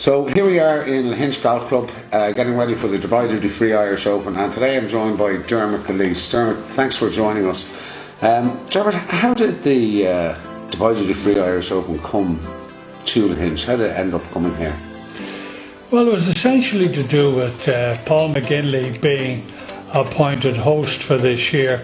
So here we are in Linton Golf Club, getting ready for the Divided de Free Irish Open, and today I'm joined by DERMOT GILLEECE. DERMOT, thanks for joining us. DERMOT, how did the Divided de Free Irish Open come to Linton? How did it end up coming here? Well, it was essentially to do with Paul McGinley being appointed host for this year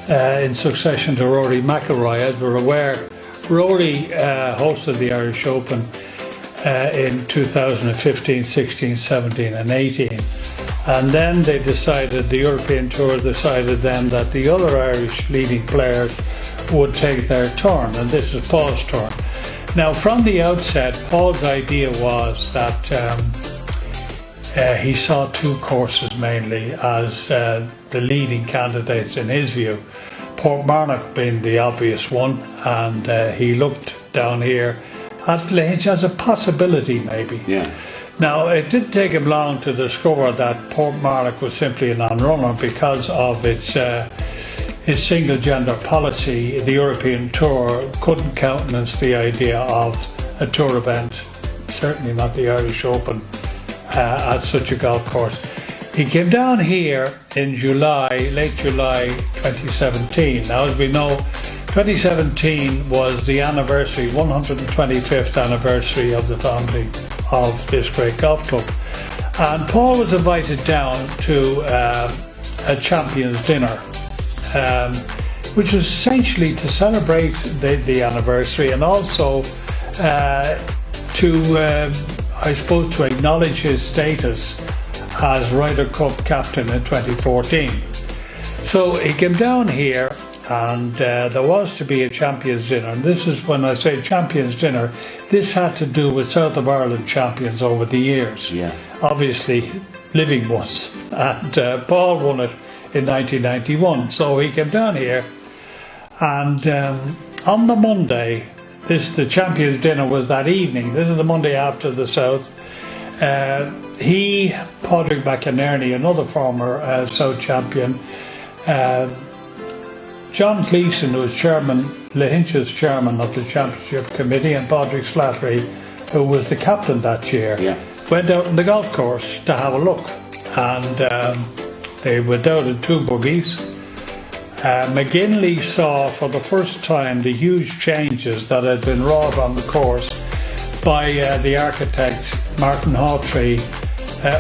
in succession to Rory McIlroy. As we're aware, Rory hosted the Irish Open in 2015, 16, 17 and 18, and then they decided, the European Tour decided then that the other Irish leading players would take their turn, and this is Paul's turn. Now from the outset, Paul's idea was that he saw two courses mainly as the leading candidates in his view, Portmarnock being the obvious one, and he looked down here at Linton as a possibility maybe. Yeah. Now it didn't take him long to discover that Portmarnock was simply a non-runner because of its single gender policy. The European Tour couldn't countenance the idea of a tour event, certainly not the Irish Open, at such a golf course. He came down here in July, late July 2017. Now, as we know, 2017 was the anniversary, 125th anniversary of the founding of this great golf club. And Paul was invited down to a champions dinner, which was essentially to celebrate the anniversary and also I suppose to acknowledge his status as Ryder Cup captain in 2014. So he came down here, and there was to be a champions dinner, and this is when I say champions dinner, this had to do with South of Ireland champions over the years. Yeah. Obviously living ones, and Paul won it in 1991. So he came down here, and on the Monday, the champions dinner was that evening. This is the Monday after the South. Padraig McInerney, another former South champion, John Gleeson, who was Linton's chairman of the championship committee, and Padraig Slattery, who was the captain that year, went out on the golf course to have a look, and they went out in two buggies. McGinley saw for the first time the huge changes that had been wrought on the course by the architect Martin Hawtrey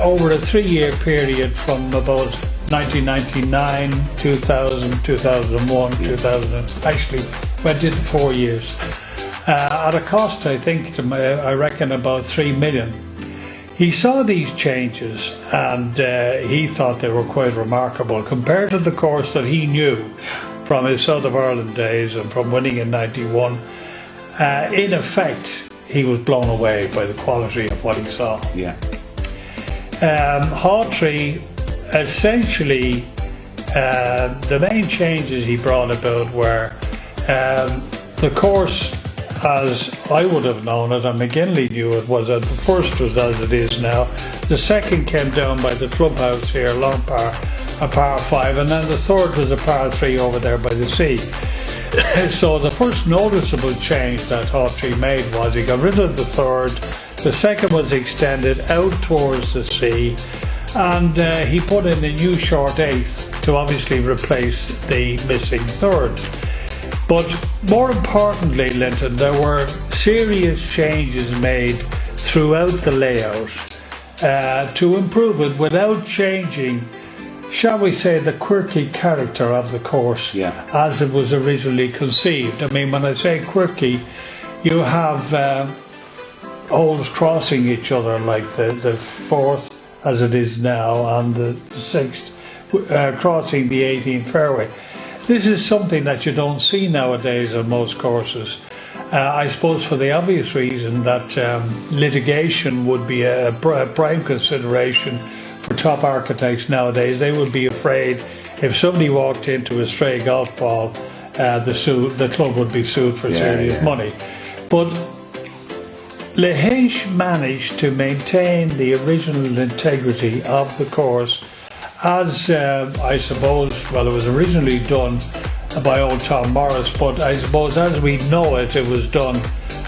over a 3-year period from about 1999, 2000, 2001, 2000, actually went into 4 years, at a cost I think, I reckon about 3 million. He saw these changes and he thought they were quite remarkable compared to the course that he knew from his South of Ireland days and from winning in 91. In effect, he was blown away by the quality of what he saw. Yeah. Hawtrey, essentially, the main changes he brought about were the course, as I would have known it, and McGinley knew it, was that the first was as it is now. The second came down by the clubhouse here, long par, a par 5, and then the third was a par 3 over there by the sea. So the first noticeable change that Hawtrey made was he got rid of the third, the second was extended out towards the sea, and he put in a new short eighth to obviously replace the missing third. But more importantly, Linton, there were serious changes made throughout the layout to improve it without changing, shall we say, the quirky character of the course as it was originally conceived. I mean, when I say quirky, you have holes crossing each other, like the fourth as it is now, and the sixth crossing the 18th fairway. This is something that you don't see nowadays on most courses. I suppose for the obvious reason that litigation would be a prime consideration for top architects nowadays. They would be afraid if somebody walked into a stray golf ball, the club would be sued for serious money. But Linton managed to maintain the original integrity of the course as I suppose, well, it was originally done by old Tom Morris, but I suppose as we know it, it was done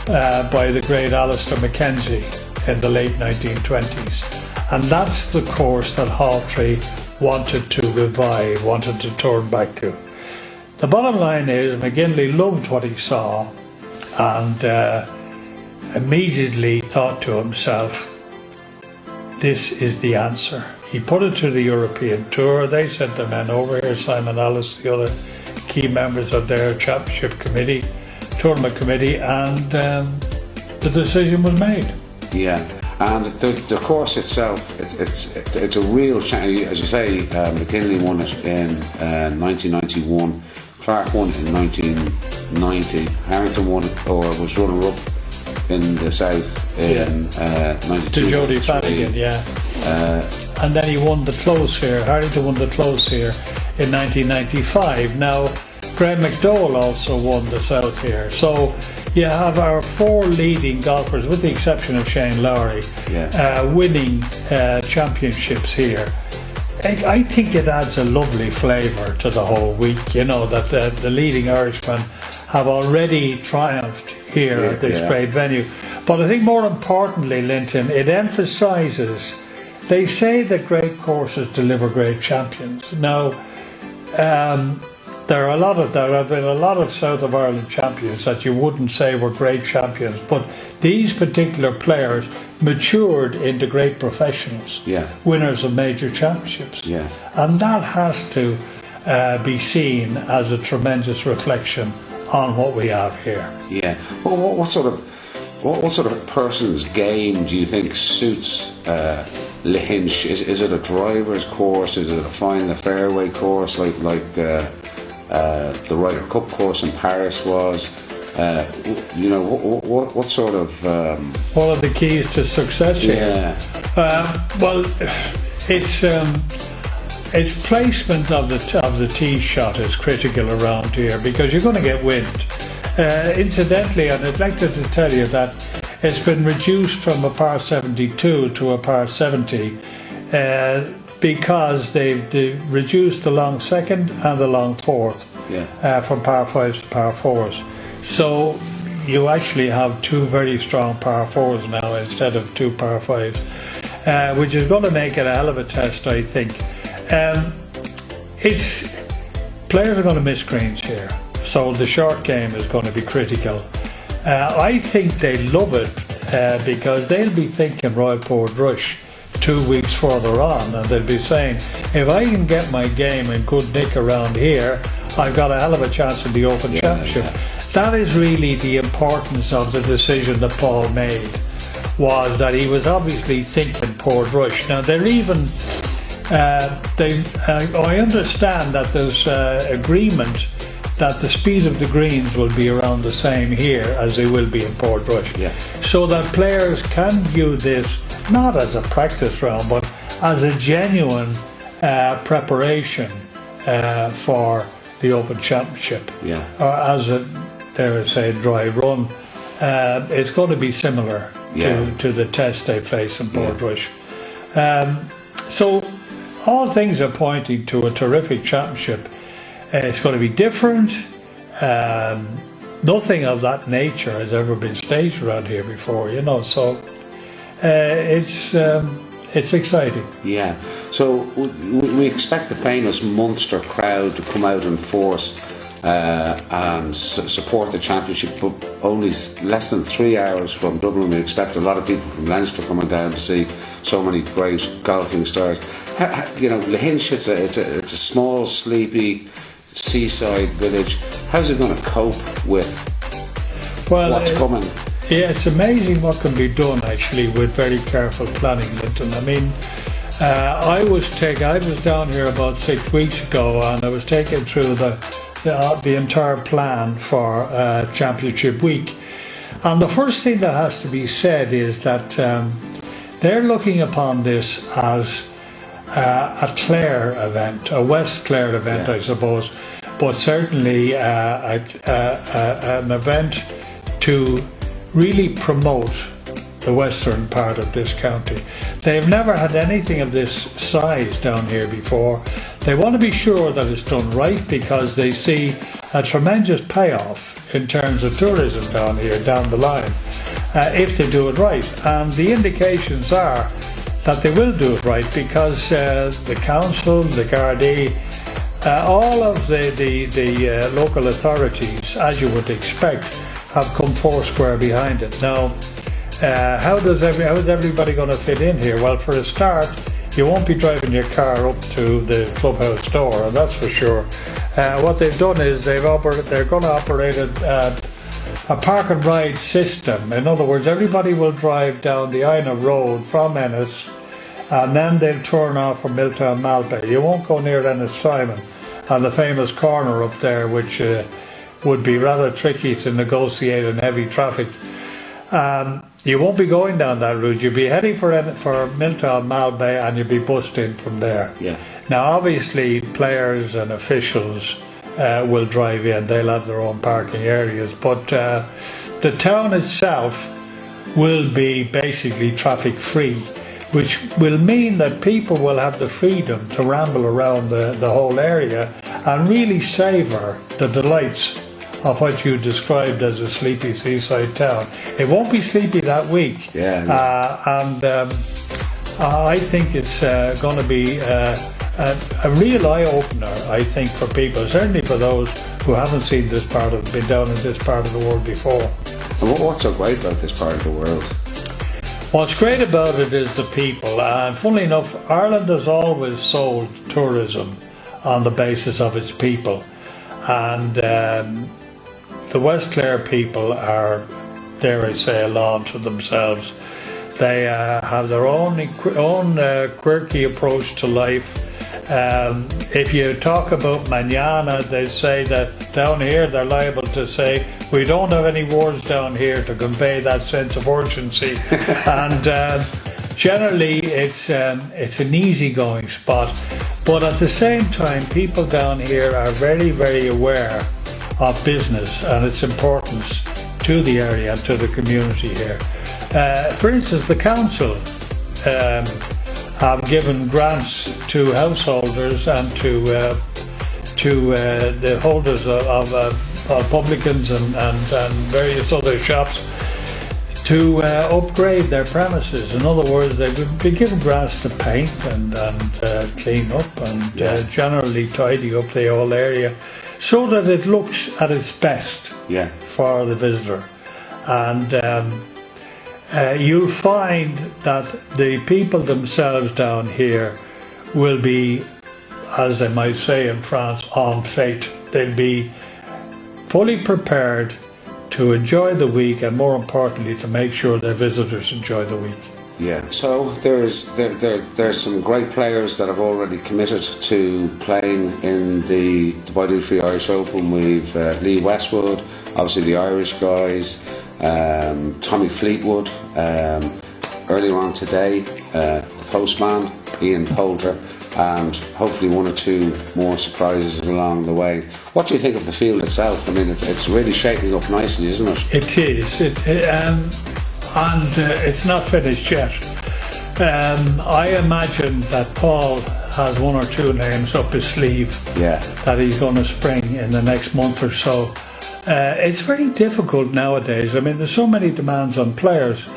by the great Alistair Mackenzie in the late 1920s. And that's the course that Hawtrey wanted to revive, wanted to turn back to. The bottom line is McGinley loved what he saw and immediately thought to himself, this is the answer. He put it to the European tour. They sent the men over here, Simon Ellis, the other key members of their championship committee, tournament committee, and the decision was made. Yeah, and the course itself, it's a real challenge. As you say, McKinley won it in 1991. Clark won it in 1990. Harrington won it, or was runner-up in the south in 92. To Jody Flanagan, yeah. And then he won the close here. Harrington won the close here in 1995. Now, Graham McDowell also won the South here. So you have our four leading golfers, with the exception of Shane Lowry, winning championships here. I think it adds a lovely flavour to the whole week, you know, that the leading Irishmen have already triumphed here at this great venue. But I think more importantly, Linton, it emphasises, they say that great courses deliver great champions. Now, there have been a lot of South of Ireland champions that you wouldn't say were great champions, but these particular players matured into great professionals, winners of major championships, and that has to be seen as a tremendous reflection on what we have here. Yeah. Well, what sort of person's game do you think suits Lahinch? Is it a driver's course? Is it a find the fairway course like the Ryder Cup course in Paris was? You know, what sort of what are the keys to success here? Well, it's placement of the tee shot is critical around here, because you're going to get wind. Incidentally, and I'd like to tell you that it's been reduced from a par 72 to a par 70 because they've reduced the long second and the long fourth from par 5s to par 4s. So you actually have two very strong par 4s now instead of two par 5s, which is going to make it a hell of a test, I think. Players are going to miss greens here, so the short game is going to be critical. I think they love it because they'll be thinking Royal Portrush 2 weeks further on, and they'll be saying, if I can get my game in good nick around here, I've got a hell of a chance in the Open Championship. That is really the importance of the decision that Paul made, was that he was obviously thinking Portrush. Now they're even I understand that there's agreement that the speed of the greens will be around the same here as they will be in Portrush, so that players can view this not as a practice round but as a genuine preparation for the Open Championship, or as a, dare I say, dry run. It's going to be similar to the test they face in Portrush. So all things are pointing to a terrific championship. It's going to be different. Nothing of that nature has ever been staged around here before, you know, so it's exciting. Yeah. So we expect the famous Munster crowd to come out in force and support the championship, but only less than 3 hours from Dublin. We expect a lot of people from Leinster coming down to see so many great golfing stars. You know, Lahinch, it's a small, sleepy seaside village. How's it going to cope with what's coming? Yeah, it's amazing what can be done actually with very careful planning, Linton. I mean, I was down here about 6 weeks ago, and I was taken through the entire plan for Championship Week. And the first thing that has to be said is that they're looking upon this as a Clare event, a West Clare event, I suppose, but certainly an event to really promote the western part of this county. They've never had anything of this size down here before. They want to be sure that it's done right, because they see a tremendous payoff in terms of tourism down here down the line. if they do it right. And the indications are that they will do it right, because the council, the Gardaí, all of the local authorities, as you would expect, have come foursquare behind it. Now, how is everybody going to fit in here? Well, for a start, you won't be driving your car up to the clubhouse door, and that's for sure. What they've done is they're going to operate a park and ride system. In other words, everybody will drive down the Ina Road from Ennis, and then they'll turn off from Milltown Malbay. You won't go near Ennis Simon and the famous corner up there, which would be rather tricky to negotiate in heavy traffic. You won't be going down that route. You'll be heading for Milltown Malbay, and you'll be bussed in from there. Yeah. Now, obviously, players and officials will drive in. They'll have their own parking areas, but the town itself will be basically traffic free, which will mean that people will have the freedom to ramble around the whole area and really savour the delights of what you described as a sleepy seaside town. It won't be sleepy that week. Yeah. I think it's going to be a real eye-opener, I think, for people, certainly for those who haven't been down in this part of the world before. And what's so great about this part of the world? What's great about it is the people, and funnily enough, Ireland has always sold tourism on the basis of its people, and the West Clare people are, dare I say, a law unto themselves. They have their own quirky approach to life. If you talk about mañana, they say that down here they're liable to say, we don't have any words down here to convey that sense of urgency. And generally it's an easygoing spot, but at the same time people down here are very, very aware of business and its importance to the area and to the community here. For instance, the council have given grants to householders and to the holders of publicans and various other shops to upgrade their premises. In other words, they've been given grants to paint and clean up and generally tidy up the whole area, so that it looks at its best for the visitor. And you'll find that the people themselves down here will be, as they might say in France, en fête. They'll be fully prepared to enjoy the week, and more importantly to make sure their visitors enjoy the week. Yeah, so there's some great players that have already committed to playing in the Dubai Duty Free Irish Open. We've Lee Westwood, obviously the Irish guys, Tommy Fleetwood, earlier on today, the postman, Ian Poulter, and hopefully one or two more surprises along the way. What do you think of the field itself? I mean, it's really shaping up nicely, isn't it? It is. And it's not finished yet. I imagine that Paul has one or two names up his sleeve that he's going to spring in the next month or so. It's very difficult nowadays. I mean, there's so many demands on players,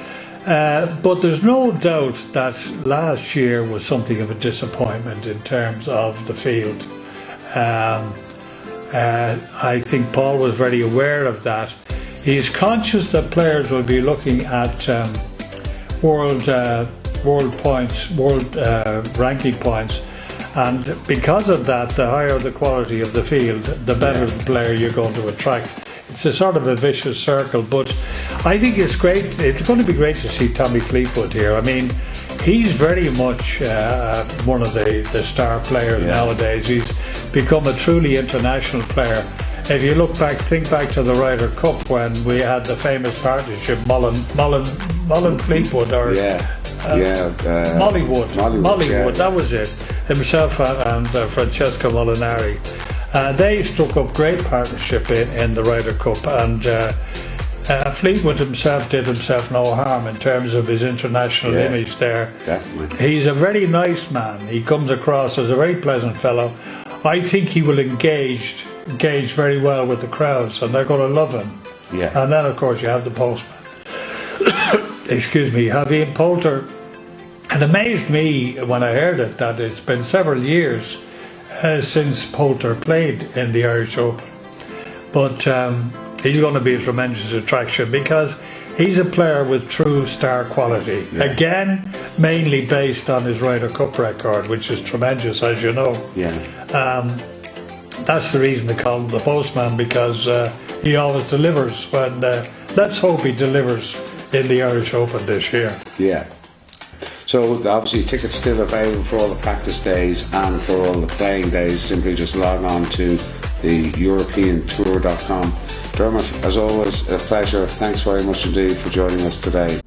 but there's no doubt that last year was something of a disappointment in terms of the field. I think Paul was very aware of that. He's conscious that players will be looking at world ranking points, and because of that, the higher the quality of the field, the better the player you're going to attract. It's a sort of a vicious circle, but I think it's great. It's going to be great to see Tommy Fleetwood here. I mean, he's very much one of the star players nowadays. He's become a truly international player. If you think back to the Ryder Cup when we had the famous partnership Mullen Fleetwood, or Mollywood, that was it. Himself and Francesco Molinari. They struck up great partnership in the Ryder Cup, and Fleetwood himself did himself no harm in terms of his international image there. Definitely. He's a very nice man. He comes across as a very pleasant fellow. I think he will engage very well with the crowds, and they're going to love him. Yeah. And then, of course, you have the postman. Javier Poulter. It amazed me when I heard it that it's been several years since Poulter played in the Irish Open. But he's going to be a tremendous attraction because he's a player with true star quality. Yeah. Again, mainly based on his Ryder Cup record, which is tremendous, as you know. Yeah. That's the reason they call him the postman, because he always delivers. When let's hope he delivers in the Irish Open this year. Yeah. So obviously tickets still available for all the practice days and for all the playing days. Simply just log on to the EuropeanTour.com. Dermot, as always, a pleasure. Thanks very much indeed for joining us today.